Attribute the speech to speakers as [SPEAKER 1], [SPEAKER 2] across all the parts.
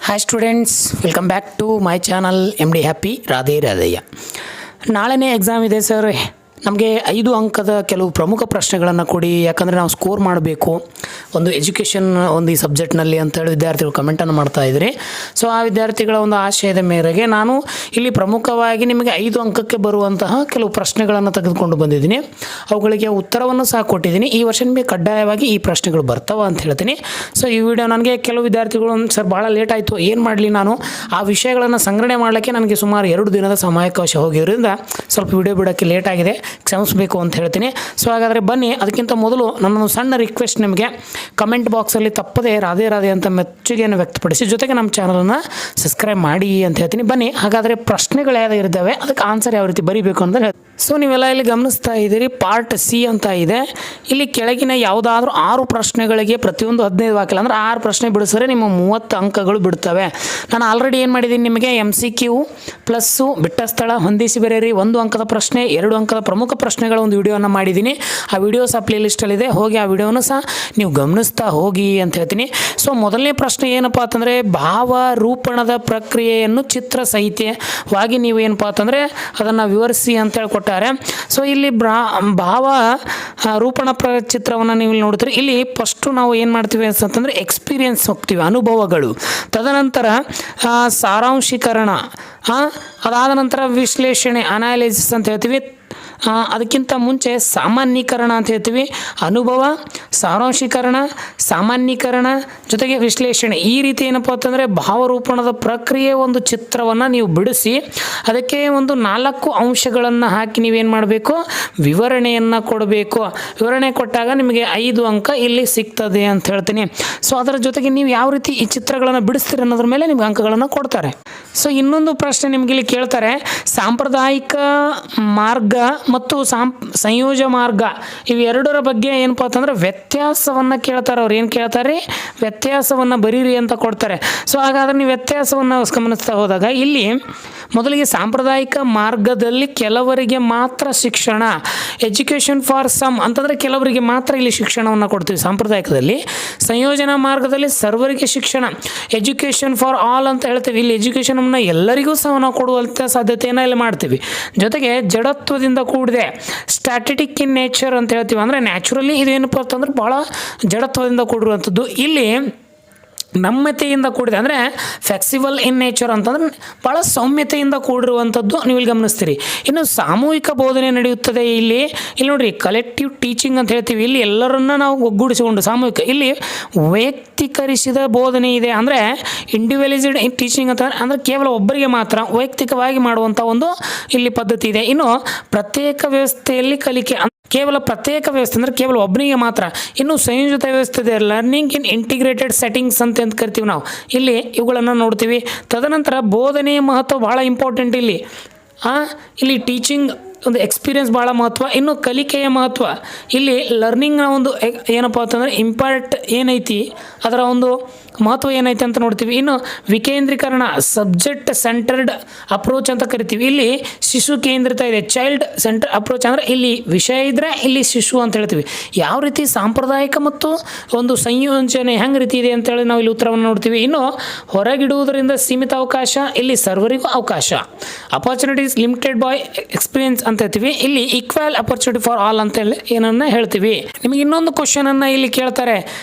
[SPEAKER 1] Hi students, welcome back to my channel MD happy Radhe Radhayya. ನಾಳೆನೇ exam ಇದೆ sir. ನಮಗೆ 5 ಅಂಕದ ಕೆಲವು ಪ್ರಮುಖ ಪ್ರಶ್ನೆಗಳನ್ನು ಕೊಡಿ, ಯಾಕಂದರೆ ನಾವು ಸ್ಕೋರ್ ಮಾಡಬೇಕು ಒಂದು ಎಜುಕೇಷನ್ ಒಂದು ಈ ಸಬ್ಜೆಕ್ಟ್ನಲ್ಲಿ ಅಂತೇಳಿ ವಿದ್ಯಾರ್ಥಿಗಳು ಕಮೆಂಟನ್ನು ಮಾಡ್ತಾ ಇದ್ರಿ. ಸೊ ಆ ವಿದ್ಯಾರ್ಥಿಗಳ ಒಂದು ಆಶಯದ ಮೇರೆಗೆ ನಾನು ಇಲ್ಲಿ ಪ್ರಮುಖವಾಗಿ ನಿಮಗೆ 5 ಅಂಕಕ್ಕೆ ಬರುವಂತಹ ಕೆಲವು ಪ್ರಶ್ನೆಗಳನ್ನು ತೆಗೆದುಕೊಂಡು ಬಂದಿದ್ದೀನಿ. ಅವುಗಳಿಗೆ ಉತ್ತರವನ್ನು ಸಹ ಕೊಟ್ಟಿದ್ದೀನಿ. ಈ ವರ್ಷ ನಿಮಗೆ ಕಡ್ಡಾಯವಾಗಿ ಈ ಪ್ರಶ್ನೆಗಳು ಬರ್ತಾವ ಅಂತ ಹೇಳ್ತೀನಿ. ಸೊ ಈ ವಿಡಿಯೋ ನನಗೆ ಕೆಲವು ವಿದ್ಯಾರ್ಥಿಗಳು ಸರ್ ಭಾಳ ಲೇಟ್ ಆಯಿತು, ಏನು ಮಾಡಲಿ, ನಾನು ಆ ವಿಷಯಗಳನ್ನು ಸಂಗ್ರಹಣೆ ಮಾಡಲಿಕ್ಕೆ ನನಗೆ ಸುಮಾರು 2 ದಿನದ ಸಮಯಾವಕಾಶ ಹೋಗಿರೋದ್ರಿಂದ ಸ್ವಲ್ಪ ವಿಡಿಯೋ ಬಿಡೋಕ್ಕೆ ಲೇಟ್ ಆಗಿದೆ, ಕ್ಷಮಿಸಬೇಕು ಅಂತ ಹೇಳ್ತೀನಿ. ಸೊ ಹಾಗಾದರೆ ಬನ್ನಿ, ಅದಕ್ಕಿಂತ ಮೊದಲು ನನ್ನೊಂದು ಸಣ್ಣ ರಿಕ್ವೆಸ್ಟ್, ನಿಮಗೆ ಕಮೆಂಟ್ ಬಾಕ್ಸಲ್ಲಿ ತಪ್ಪದೆ ರಾಧೆ ರಾಧೆ ಅಂತ ಮೆಚ್ಚುಗೆಯನ್ನು ವ್ಯಕ್ತಪಡಿಸಿ, ಜೊತೆಗೆ ನಮ್ಮ ಚಾನಲನ್ನು ಸಬ್ಸ್ಕ್ರೈಬ್ ಮಾಡಿ ಅಂತ ಹೇಳ್ತೀನಿ. ಬನ್ನಿ, ಹಾಗಾದರೆ ಪ್ರಶ್ನೆಗಳು ಯಾವ್ದು ಇದ್ದಾವೆ, ಅದಕ್ಕೆ ಆನ್ಸರ್ ಯಾವ ರೀತಿ ಬರೀಬೇಕು ಅಂತ ಹೇಳಿ. ಸೊ ನೀವೆಲ್ಲ ಇಲ್ಲಿ ಗಮನಿಸ್ತಾ ಇದ್ದೀರಿ, ಪಾರ್ಟ್ ಸಿ ಅಂತ ಇದೆ. ಇಲ್ಲಿ ಕೆಳಗಿನ ಯಾವುದಾದ್ರೂ 6 ಪ್ರಶ್ನೆಗಳಿಗೆ ಪ್ರತಿಯೊಂದು 15 ವಾಕ್ಯ ಅಂದರೆ 6 ಪ್ರಶ್ನೆ ಬಿಡಿಸಿದ್ರೆ ನಿಮ್ಮ 30 ಅಂಕಗಳು ಬಿಡ್ತವೆ. ನಾನು ಆಲ್ರೆಡಿ ಏನು ಮಾಡಿದ್ದೀನಿ, ನಿಮಗೆ MCQ ಪ್ಲಸ್ಸು ಬಿಟ್ಟ ಸ್ಥಳ ಹೊಂದಿಸಿ ಬರೆಯಿರಿ 1 ಅಂಕದ ಪ್ರಶ್ನೆ, 2 ಅಂಕದ ಪ್ರಮುಖ ಪ್ರಶ್ನೆಗಳ ಒಂದು ವಿಡಿಯೋನ ಮಾಡಿದ್ದೀನಿ. ಆ ವಿಡಿಯೋ ಸಹ ಪ್ಲೇ ಲಿಸ್ಟಲ್ಲಿದೆ, ಹೋಗಿ ಆ ವಿಡಿಯೋನ ಸಹ ನೀವು ಗಮನಿಸ್ತಾ ಹೋಗಿ ಅಂತ ಹೇಳ್ತೀನಿ. ಸೊ ಮೊದಲನೇ ಪ್ರಶ್ನೆ ಏನಪ್ಪ ಅಂತಂದರೆ, ಭಾವರೂಪಣದ ಪ್ರಕ್ರಿಯೆಯನ್ನು ಚಿತ್ರ ಸಹಿತವಾಗಿ ನೀವು ಏನಪ್ಪ ಅಂತಂದರೆ ಅದನ್ನು ವಿವರಿಸಿ ಅಂತೇಳಿ ಕೊಟ್ಟಾರೆ. ಸೊ ಇಲ್ಲಿ ಭಾವ ರೂಪಣ ಚಿತ್ರವನ್ನು ನೀವು ಇಲ್ಲಿ ನೋಡ್ತೀರಿ. ಇಲ್ಲಿ ಫಸ್ಟು ನಾವು ಏನು ಮಾಡ್ತೀವಿ ಅಂತಂದರೆ ಎಕ್ಸ್ಪೀರಿಯನ್ಸ್ ಹೋಗ್ತೀವಿ, ಅನುಭವಗಳು, ತದನಂತರ ಸಾರಾಂಶೀಕರಣ, ಅದಾದ ನಂತರ ವಿಶ್ಲೇಷಣೆ ಅನಾಲಿಸಿಸ್ ಅಂತ ಹೇಳ್ತೀವಿ. ಅದಕ್ಕಿಂತ ಮುಂಚೆ ಸಾಮಾನ್ಯೀಕರಣ ಅಂತ ಹೇಳ್ತೀವಿ. ಅನುಭವ, ಸಾರಾಂಶೀಕರಣ, ಸಾಮಾನ್ಯೀಕರಣ ಜೊತೆಗೆ ವಿಶ್ಲೇಷಣೆ. ಈ ರೀತಿ ಏನಪ್ಪ ಅಂತಂದರೆ ಭಾವರೂಪಣದ ಪ್ರಕ್ರಿಯೆ ಒಂದು ಚಿತ್ರವನ್ನು ನೀವು ಬಿಡಿಸಿ ಅದಕ್ಕೆ ಒಂದು 4 ಅಂಶಗಳನ್ನು ಹಾಕಿ ನೀವೇನು ಮಾಡಬೇಕು, ವಿವರಣೆಯನ್ನು ಕೊಡಬೇಕು. ವಿವರಣೆ ಕೊಟ್ಟಾಗ ನಿಮಗೆ 5 ಅಂಕ ಇಲ್ಲಿ ಸಿಗ್ತದೆ ಅಂತ ಹೇಳ್ತೀನಿ. ಸೊ ಅದರ ಜೊತೆಗೆ ನೀವು ಯಾವ ರೀತಿ ಈ ಚಿತ್ರಗಳನ್ನು ಬಿಡಿಸ್ತೀರಿ ಅನ್ನೋದ್ರ ಮೇಲೆ ನಿಮ್ಗೆ ಅಂಕಗಳನ್ನು ಕೊಡ್ತಾರೆ. ಸೊ ಇನ್ನೊಂದು ಪ್ರಶ್ನೆ ನಿಮಗೆ ಇಲ್ಲಿ ಕೇಳ್ತಾರೆ, ಸಾಂಪ್ರದಾಯಿಕ ಮಾರ್ಗ ಮತ್ತು ಸಂಯೋಜ ಮಾರ್ಗ ಇವೆರಡರ ಬಗ್ಗೆ ಏನಪ್ಪ ಅಂತಂದ್ರೆ ವ್ಯತ್ಯಾಸವನ್ನು ಕೇಳ್ತಾರೆ. ಅವ್ರು ಏನು ಕೇಳ್ತಾರೆ, ವ್ಯತ್ಯಾಸವನ್ನು ಬರೀರಿ ಅಂತ ಕೊಡ್ತಾರೆ. ಸೊ ಹಾಗಾದ್ರೆ ನೀವು ವ್ಯತ್ಯಾಸವನ್ನು ಗಮನಿಸ್ತಾ ಹೋದಾಗ ಇಲ್ಲಿ ಮೊದಲಿಗೆ ಸಾಂಪ್ರದಾಯಿಕ ಮಾರ್ಗದಲ್ಲಿ ಕೆಲವರಿಗೆ ಮಾತ್ರ ಶಿಕ್ಷಣ, ಎಜುಕೇಷನ್ ಫಾರ್ ಸಮ್ ಅಂತಂದರೆ ಕೆಲವರಿಗೆ ಮಾತ್ರ ಇಲ್ಲಿ ಶಿಕ್ಷಣವನ್ನು ಕೊಡ್ತೀವಿ ಸಾಂಪ್ರದಾಯಿಕದಲ್ಲಿ. ಸಂಯೋಜನಾ ಮಾರ್ಗದಲ್ಲಿ ಸರ್ವರಿಗೆ ಶಿಕ್ಷಣ, ಎಜುಕೇಷನ್ ಫಾರ್ ಆಲ್ ಅಂತ ಹೇಳ್ತೀವಿ. ಇಲ್ಲಿ ಎಜುಕೇಷನನ್ನು ಎಲ್ಲರಿಗೂ ಸಹ ನಾವು ಕೊಡುವಂಥ ಸಾಧ್ಯತೆಯನ್ನು ಇಲ್ಲಿ ಮಾಡ್ತೀವಿ. ಜೊತೆಗೆ ಜಡತ್ವದಿಂದ ಕೂಡಿದೆ, ಸ್ಟ್ಯಾಟಿಟಿಕ್ ಇನ್ ನೇಚರ್ ಅಂತ ಹೇಳ್ತೀವಿ. ಅಂದರೆ ನ್ಯಾಚುರಲಿ ಇದೇನಪ್ಪ ಅಂತಂದ್ರೆ ಭಾಳ ಜಡತ್ವದಿಂದ ಕೂಡಿರುವಂಥದ್ದು. ಇಲ್ಲಿ ನಮ್ಯತೆಯಿಂದ ಕೂಡಿದೆ, ಅಂದರೆ ಫ್ಲೆಕ್ಸಿಬಲ್ ಇನ್ ನೇಚರ್ ಅಂತಂದ್ರೆ ಭಾಳ ಸೌಮ್ಯತೆಯಿಂದ ಕೂಡಿರುವಂಥದ್ದು ನೀವು ಇಲ್ಲಿ ಗಮನಿಸ್ತೀರಿ. ಇನ್ನು ಸಾಮೂಹಿಕ ಬೋಧನೆ ನಡೆಯುತ್ತದೆ. ಇಲ್ಲಿ ನೋಡ್ರಿ, ಕಲೆಕ್ಟಿವ್ ಟೀಚಿಂಗ್ ಅಂತ ಹೇಳ್ತೀವಿ. ಇಲ್ಲಿ ಎಲ್ಲರನ್ನ ನಾವು ಒಗ್ಗೂಡಿಸಿಕೊಂಡು ಸಾಮೂಹಿಕ, ಇಲ್ಲಿ ವೈಯಕ್ತಿಕರಿಸಿದ ಬೋಧನೆ ಇದೆ. ಅಂದರೆ ಇಂಡಿವಿಜುವಲೈಸ್ಡ್ ಟೀಚಿಂಗ್ ಅಂತ ಅಂದರೆ ಕೇವಲ ಒಬ್ಬರಿಗೆ ಮಾತ್ರ ವೈಯಕ್ತಿಕವಾಗಿ ಮಾಡುವಂಥ ಒಂದು ಇಲ್ಲಿ ಪದ್ಧತಿ ಇದೆ. ಇನ್ನು ಪ್ರತ್ಯೇಕ ವ್ಯವಸ್ಥೆಯಲ್ಲಿ ಕಲಿಕೆ, ಕೇವಲ ಪ್ರತ್ಯೇಕ ವ್ಯವಸ್ಥೆ ಅಂದರೆ ಕೇವಲ ಒಬ್ಬನಿಗೆ ಮಾತ್ರ. ಇನ್ನು ಸಂಯೋಜಿತ ವ್ಯವಸ್ಥೆ ಇದೆ, ಲರ್ನಿಂಗ್ ಇನ್ ಇಂಟಿಗ್ರೇಟೆಡ್ ಸೆಟ್ಟಿಂಗ್ಸ್ ಅಂತ ಕರಿತೀವಿ ನಾವು. ಇಲ್ಲಿ ಇವುಗಳನ್ನು ನೋಡ್ತೀವಿ. ತದನಂತರ ಬೋಧನೆಯ ಮಹತ್ವ ಭಾಳ ಇಂಪಾರ್ಟೆಂಟ್. ಇಲ್ಲಿ ಟೀಚಿಂಗ್ ಒಂದು ಎಕ್ಸ್ಪೀರಿಯನ್ಸ್ ಭಾಳ ಮಹತ್ವ. ಇನ್ನು ಕಲಿಕೆಯ ಮಹತ್ವ, ಇಲ್ಲಿ ಲರ್ನಿಂಗ್ನ ಒಂದು ಏನಪ್ಪ ಅಂತಂದರೆ ಇಂಪಾರ್ಟ್ ಏನೈತಿ, ಅದರ ಒಂದು ಮಹತ್ವ ಏನೈತೆ ಅಂತ ನೋಡ್ತೀವಿ. ಇನ್ನು ವಿಕೇಂದ್ರೀಕರಣ, ಸಬ್ಜೆಕ್ಟ್ ಸೆಂಟರ್ಡ್ ಅಪ್ರೋಚ್ ಅಂತ ಕರಿತೀವಿ. ಇಲ್ಲಿ ಶಿಶು ಕೇಂದ್ರಿತ ಇದೆ, ಚೈಲ್ಡ್ ಸೆಂಟರ್ ಅಪ್ರೋಚ್. ಅಂದರೆ ಇಲ್ಲಿ ವಿಷಯ ಇದ್ದರೆ ಇಲ್ಲಿ ಶಿಶು ಅಂತ ಹೇಳ್ತೀವಿ. ಯಾವ ರೀತಿ ಸಾಂಪ್ರದಾಯಿಕ ಮತ್ತು ಒಂದು ಸಂಯೋಜನೆ ಹೆಂಗೆ ರೀತಿ ಇದೆ ಅಂತೇಳಿ ನಾವು ಇಲ್ಲಿ ಉತ್ತರವನ್ನು ನೋಡ್ತೀವಿ. ಇನ್ನು ಹೊರಗಿಡುವುದರಿಂದ ಸೀಮಿತ ಅವಕಾಶ, ಇಲ್ಲಿ ಸರ್ವರಿಗೂ ಅವಕಾಶ. ಅಪರ್ಚುನಿಟೀಸ್ ಲಿಮಿಟೆಡ್ ಬೈ ಎಕ್ಸ್ಪೀರಿಯನ್ಸ್ ಅಂತ ಹೇಳ್ತೀವಿ. ಇಲ್ಲಿ ಈಕ್ವಲ್ ಅಪರ್ಚುನಿಟಿ ಫಾರ್ ಆಲ್ ಅಂತ ಹೇಳಿ ಏನನ್ನ ಹೇಳ್ತೀವಿ. ನಿಮಗೆ ಇನ್ನೊಂದು ಕ್ವಶನ್ ಅನ್ನ ಇಲ್ಲಿ ಕೇಳ್ತಾರೆ,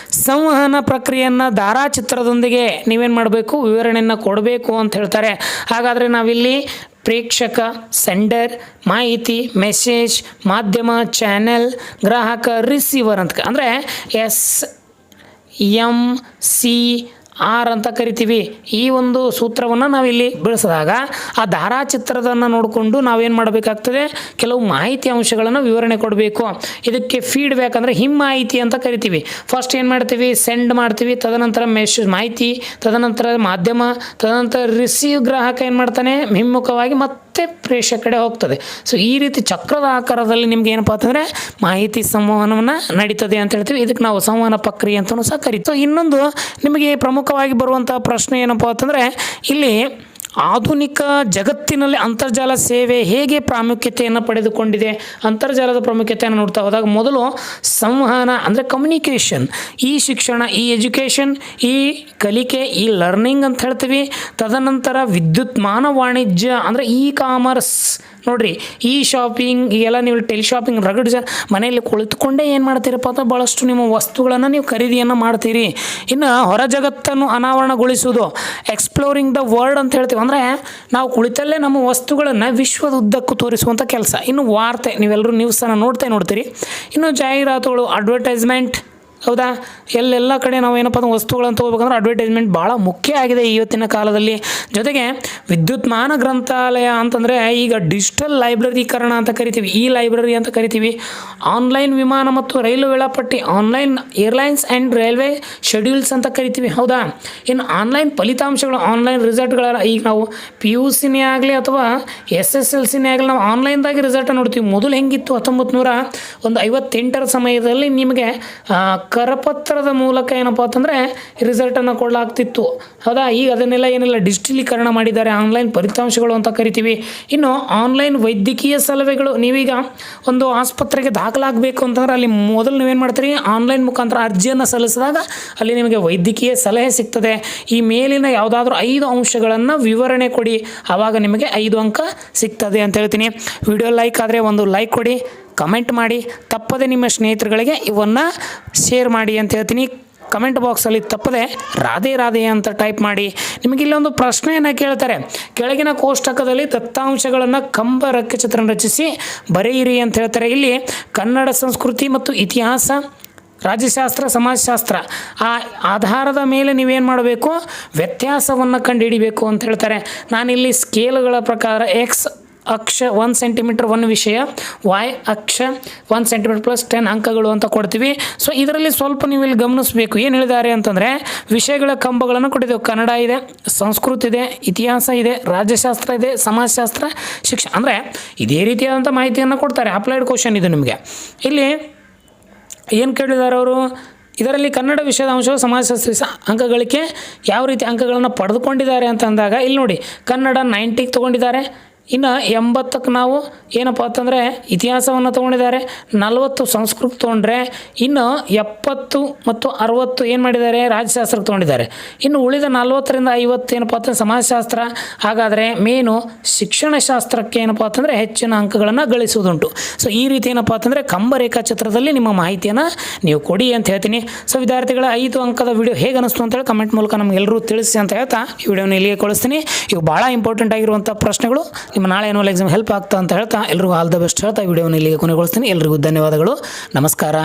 [SPEAKER 1] ಸಂವಹನ ಪ್ರಕ್ರಿಯೆಯನ್ನು ಧಾರಾಚಿತ್ರದೊಂದಿಗೆ ನೀವೇನು ಮಾಡಬೇಕು, ವಿವರಣೆಯನ್ನು ಕೊಡಬೇಕು ಅಂತ ಹೇಳ್ತಾರೆ. ಹಾಗಾದರೆ ನಾವಿಲ್ಲಿ ಪ್ರೇಕ್ಷಕ, ಸೆಂಡರ್, ಮಾಹಿತಿ, ಮೆಸೇಜ್, ಮಾಧ್ಯಮ, ಚಾನೆಲ್, ಗ್ರಾಹಕ, ರಿಸೀವರ್ ಅಂತ ಅಂದರೆ SMCR ಅಂತ ಕರಿತೀವಿ. ಈ ಒಂದು ಸೂತ್ರವನ್ನು ನಾವಿಲ್ಲಿ ಬಳಸಿದಾಗ ಆ ಧಾರಾಚಿತ್ರದನ್ನು ನೋಡಿಕೊಂಡು ನಾವೇನು ಮಾಡಬೇಕಾಗ್ತದೆ, ಕೆಲವು ಮಾಹಿತಿ ಅಂಶಗಳನ್ನು ವಿವರಣೆ ಕೊಡಬೇಕು. ಇದಕ್ಕೆ ಫೀಡ್ಬ್ಯಾಕ್ ಅಂದರೆ ಹಿಮ್ಮಾಹಿತಿ ಅಂತ ಕರಿತೀವಿ. ಫಸ್ಟ್ ಏನು ಮಾಡ್ತೀವಿ, ಸೆಂಡ್ ಮಾಡ್ತೀವಿ, ತದನಂತರ ಮೆಸೇಜ್ ಮಾಹಿತಿ, ತದನಂತರ ಮಾಧ್ಯಮ, ತದನಂತರ ರಿಸೀವ್ ಗ್ರಾಹಕ ಏನು ಮಾಡ್ತಾನೆ, ಹಿಮ್ಮುಖವಾಗಿ ಮತ್ತೆ ಪ್ರೇಕ್ಷಕ ಕಡೆ ಹೋಗ್ತದೆ. ಸೊ ಈ ರೀತಿ ಚಕ್ರದ ಆಕಾರದಲ್ಲಿ ನಿಮ್ಗೆ ಏನಪ್ಪ ಅಂತಂದರೆ ಮಾಹಿತಿ ಸಂವಹನವನ್ನು ನಡೀತದೆ ಅಂತ ಹೇಳ್ತೀವಿ. ಇದಕ್ಕೆ ನಾವು ಸಂವಹನ ಪ್ರಕ್ರಿಯೆ ಅಂತಲೂ ಸಹ ಕರಿತೀವಿ. ಸೊ ಇನ್ನೊಂದು ನಿಮಗೆ ಪ್ರಮುಖವಾಗಿ ಬರುವಂಥ ಪ್ರಶ್ನೆ ಏನಪ್ಪ ಅಂತಂದರೆ, ಇಲ್ಲಿ ಆಧುನಿಕ ಜಗತ್ತಿನಲ್ಲಿ ಅಂತರ್ಜಾಲ ಸೇವೆ ಹೇಗೆ ಪ್ರಾಮುಖ್ಯತೆಯನ್ನು ಪಡೆದುಕೊಂಡಿದೆ? ಅಂತರ್ಜಾಲದ ಪ್ರಾಮುಖ್ಯತೆಯನ್ನು ನೋಡ್ತಾ ಹೋದಾಗ ಮೊದಲು ಸಂವಹನ ಅಂದರೆ ಕಮ್ಯುನಿಕೇಷನ್, ಈ ಶಿಕ್ಷಣ, ಈ ಎಜುಕೇಷನ್, ಈ ಕಲಿಕೆ, ಈ ಲರ್ನಿಂಗ್ ಅಂತ ಹೇಳ್ತೀವಿ. ತದನಂತರ ವಿದ್ಯುನ್ಮಾನ ವಾಣಿಜ್ಯ ಅಂದರೆ ಇ ಕಾಮರ್ಸ್, ನೋಡಿರಿ ಈ ಶಾಪಿಂಗ್ ಈಗೆಲ್ಲ ನೀವು ಟೆಲಿಶಾಪಿಂಗ್ ರಗಡ್ ಮನೆಯಲ್ಲಿ ಕುಳಿತುಕೊಂಡೇ ಏನು ಮಾಡ್ತೀರಪ್ಪ ಅಂತ ಭಾಳಷ್ಟು ನಿಮ್ಮ ವಸ್ತುಗಳನ್ನು ನೀವು ಖರೀದಿಯನ್ನು ಮಾಡ್ತೀರಿ. ಇನ್ನು ಹೊರ ಜಗತ್ತನ್ನು ಅನಾವರಣಗೊಳಿಸುವುದು, ಎಕ್ಸ್ಪ್ಲೋರಿಂಗ್ ದ ವರ್ಲ್ಡ್ ಅಂತ ಹೇಳ್ತೀವಿ. ಅಂದರೆ ನಾವು ಕುಳಿತಲ್ಲೇ ನಮ್ಮ ವಸ್ತುಗಳನ್ನು ವಿಶ್ವದ ಉದ್ದಕ್ಕೂ ತೋರಿಸುವಂಥ ಕೆಲಸ. ಇನ್ನು ವಾರ್ತೆ, ನೀವೆಲ್ಲರೂ ನ್ಯೂಸನ್ನು ನೋಡ್ತೀರಿ. ಇನ್ನು ಜಾಹೀರಾತುಗಳು, ಅಡ್ವರ್ಟೈಸ್ಮೆಂಟ್, ಹೌದಾ, ಎಲ್ಲ ಕಡೆ ನಾವು ಏನಪ್ಪ ಅಂದ್ರೆ ವಸ್ತುಗಳನ್ನು ತೊಗೋಬೇಕಂದ್ರೆ ಅಡ್ವರ್ಟೈಸ್ಮೆಂಟ್ ಭಾಳ ಮುಖ್ಯ ಆಗಿದೆ ಇವತ್ತಿನ ಕಾಲದಲ್ಲಿ. ಜೊತೆಗೆ ವಿದ್ಯುನ್ಮಾನ ಗ್ರಂಥಾಲಯ ಅಂತಂದರೆ ಈಗ ಡಿಜಿಟಲ್ ಲೈಬ್ರರೀಕರಣ ಅಂತ ಕರಿತೀವಿ, ಈ ಲೈಬ್ರರಿ ಅಂತ ಕರಿತೀವಿ. ಆನ್ಲೈನ್ ವಿಮಾನ ಮತ್ತು ರೈಲು ವೇಳಾಪಟ್ಟಿ, online airlines and railway schedules ಅಂತ ಕರಿತೀವಿ, ಹೌದಾ. ಇನ್ನು ಆನ್ಲೈನ್ ಫಲಿತಾಂಶಗಳು, ಆನ್ಲೈನ್ ರಿಸಲ್ಟ್ಗಳ, ಈಗ ನಾವು PUCನೇ ಆಗಲಿ ಅಥವಾ SSLCನೇ ಆಗಲಿ ನಾವು ಆನ್ಲೈನ್ದಾಗಿ ರಿಸಲ್ಟ್ ನೋಡ್ತೀವಿ. ಮೊದಲು ಹೆಂಗಿತ್ತು 1958 ಸಮಯದಲ್ಲಿ ನಿಮಗೆ ಕರಪತ್ರದ ಮೂಲಕ ಏನಪ್ಪ ಅಂತಂದರೆ ರಿಸಲ್ಟನ್ನು ಕೊಡಲಾಗ್ತಿತ್ತು, ಹೌದಾ. ಈಗ ಅದನ್ನೆಲ್ಲ ಏನೆಲ್ಲ ಡಿಜಿಟಲೀಕರಣ ಮಾಡಿದ್ದಾರೆ, ಆನ್ಲೈನ್ ಫಲಿತಾಂಶಗಳು ಅಂತ ಕರಿತೀವಿ. ಇನ್ನು ಆನ್ಲೈನ್ ವೈದ್ಯಕೀಯ ಸಲಹೆಗಳು, ನೀವೀಗ ಒಂದು ಆಸ್ಪತ್ರೆಗೆ ದಾಖಲಾಗಬೇಕು ಅಂತಂದ್ರೆ ಅಲ್ಲಿ ಮೊದಲು ನೀವೇನು ಮಾಡ್ತೀರಿ, ಆನ್ಲೈನ್ ಮುಖಾಂತರ ಅರ್ಜಿಯನ್ನು ಸಲ್ಲಿಸಿದಾಗ ಅಲ್ಲಿ ನಿಮಗೆ ವೈದ್ಯಕೀಯ ಸಲಹೆ ಸಿಗ್ತದೆ. ಈ ಮೇಲಿನ ಯಾವುದಾದ್ರೂ 5 ಅಂಶಗಳನ್ನು ವಿವರಣೆ ಕೊಡಿ, ಆವಾಗ ನಿಮಗೆ 5 ಅಂಕ ಸಿಗ್ತದೆ ಅಂತ ಹೇಳ್ತೀನಿ. ವಿಡಿಯೋ ಲೈಕ್ ಆದರೆ ಒಂದು ಲೈಕ್ ಕೊಡಿ, ಕಮೆಂಟ್ ಮಾಡಿ, ತಪ್ಪದೆ ನಿಮ್ಮ ಸ್ನೇಹಿತರುಗಳಿಗೆ ಇವನ್ನು ಶೇರ್ ಮಾಡಿ ಅಂತ ಹೇಳ್ತೀನಿ. ಕಮೆಂಟ್ ಬಾಕ್ಸಲ್ಲಿ ತಪ್ಪದೆ ರಾಧೆ ಅಂತ ಟೈಪ್ ಮಾಡಿ. ನಿಮಗೆ ಇಲ್ಲೊಂದು ಪ್ರಶ್ನೆಯನ್ನು ಕೇಳ್ತಾರೆ, ಕೆಳಗಿನ ಕೋಷ್ಟಕದಲ್ಲಿ ದತ್ತಾಂಶಗಳನ್ನು ಕಂಬ ರೇಖಾಚಿತ್ರ ರಚಿಸಿ ಬರೆಯಿರಿ ಅಂತ ಹೇಳ್ತಾರೆ. ಇಲ್ಲಿ ಕನ್ನಡ ಸಂಸ್ಕೃತಿ ಮತ್ತು ಇತಿಹಾಸ, ರಾಜ್ಯಶಾಸ್ತ್ರ, ಸಮಾಜಶಾಸ್ತ್ರ, ಆ ಆಧಾರದ ಮೇಲೆ ನೀವೇನು ಮಾಡಬೇಕು, ವ್ಯತ್ಯಾಸವನ್ನು ಕಂಡುಹಿಡಿಬೇಕು ಅಂತ ಹೇಳ್ತಾರೆ. ನಾನಿಲ್ಲಿ ಸ್ಕೇಲ್ಗಳ ಪ್ರಕಾರ ಎಕ್ಸ್ ಅಕ್ಷ 1 ಸೆಂಟಿಮೀಟರ್ 1 ವಿಷಯ, Y ಅಕ್ಷ 1 ಸೆಂಟಿಮೀಟರ್ ಪ್ಲಸ್ 10 ಅಂಕಗಳು ಅಂತ ಕೊಡ್ತೀವಿ. ಸೊ ಇದರಲ್ಲಿ ಸ್ವಲ್ಪ ನೀವು ಇಲ್ಲಿ ಗಮನಿಸಬೇಕು, ಏನು ಹೇಳಿದ್ದಾರೆ ಅಂತಂದರೆ ವಿಷಯಗಳ ಕಂಬಗಳನ್ನು ಕೊಟ್ಟಿದ್ದೇವೆ. ಕನ್ನಡ ಇದೆ, ಸಂಸ್ಕೃತಿ ಇದೆ, ಇತಿಹಾಸ ಇದೆ, ರಾಜ್ಯಶಾಸ್ತ್ರ ಇದೆ, ಸಮಾಜಶಾಸ್ತ್ರ, ಶಿಕ್ಷಣ, ಅಂದರೆ ಇದೇ ರೀತಿಯಾದಂಥ ಮಾಹಿತಿಯನ್ನು ಕೊಡ್ತಾರೆ. ಅಪ್ಲೈಡ್ ಕ್ವಶನ್ ಇದು ನಿಮಗೆ. ಇಲ್ಲಿ ಏನು ಕೇಳಿದ್ದಾರೆ ಅವರು, ಇದರಲ್ಲಿ ಕನ್ನಡ ವಿಷಯದ ಅಂಶವು ಸಮಾಜಶಾಸ್ತ್ರ ಅಂಕಗಳಿಕೆ ಯಾವ ರೀತಿ ಅಂಕಗಳನ್ನು ಪಡೆದುಕೊಂಡಿದ್ದಾರೆ ಅಂತ ಅಂದಾಗ ಇಲ್ಲಿ ನೋಡಿ, ಕನ್ನಡ 90ಗೆ ತೊಗೊಂಡಿದ್ದಾರೆ. ಇನ್ನು 80ಕ್ಕೆ ನಾವು ಏನಪ್ಪ ಅಂತಂದರೆ ಇತಿಹಾಸವನ್ನು ತೊಗೊಂಡಿದ್ದಾರೆ, 40 ಸಂಸ್ಕೃತಿ ತೊಗೊಂಡ್ರೆ, ಇನ್ನು 70 ಮತ್ತು 60 ಏನು ಮಾಡಿದ್ದಾರೆ, ರಾಜ್ಯಶಾಸ್ತ್ರಕ್ಕೆ ತೊಗೊಂಡಿದ್ದಾರೆ. ಇನ್ನು ಉಳಿದ 40ರಿಂದ 50 ಏನಪ್ಪ ಅಂತಂದರೆ ಸಮಾಜಶಾಸ್ತ್ರ. ಹಾಗಾದರೆ ಮೇನು ಶಿಕ್ಷಣಶಾಸ್ತ್ರಕ್ಕೆ ಏನಪ್ಪ ಅಂತಂದರೆ ಹೆಚ್ಚಿನ ಅಂಕಗಳನ್ನು ಗಳಿಸುವುದುಂಟು. ಸೊ ಈ ರೀತಿ ಏನಪ್ಪ ಅಂತಂದರೆ ಕಂಬ ರೇಖಾಚಿತ್ರದಲ್ಲಿ ನಿಮ್ಮ ಮಾಹಿತಿಯನ್ನು ನೀವು ಕೊಡಿ ಅಂತ ಹೇಳ್ತೀನಿ. ಸೊ ವಿದ್ಯಾರ್ಥಿಗಳ 5 ಅಂಕದ ವಿಡಿಯೋ ಹೇಗೆ ಅನಿಸ್ತು ಅಂತೇಳಿ ಕಮೆಂಟ್ ಮೂಲಕ ನಮಗೆಲ್ಲರೂ ತಿಳಿಸಿ ಅಂತ ಹೇಳ್ತಾ ಈ ವಿಡಿಯೋನ ಇಲ್ಲಿಗೆ ಕಳಿಸ್ತೀನಿ. ಇವು ಭಾಳ ಇಂಪಾರ್ಟೆಂಟ್ ಆಗಿರುವಂಥ ಪ್ರಶ್ನೆಗಳು, ನಿಮ್ಮ ನಾಳೆ ಆನ್ಯುವಲ್ ಎಕ್ಸಾಮ್ ಹೆಲ್ಪ್ ಆಗ್ತಾ ಅಂತ ಹೇಳ್ತಾ ಎಲ್ರಿಗೂ ಆಲ್ ದ ಬೆಸ್ಟ್ ಹೇಳ್ತಾ ವಿಡಿಯೋನ ಇಲ್ಲಿಗೆ ಕೊನೆಗೊಳಿಸ್ತೀನಿ. ಎಲ್ರಿಗೂ ಧನ್ಯವಾದಗಳು, ನಮಸ್ಕಾರ.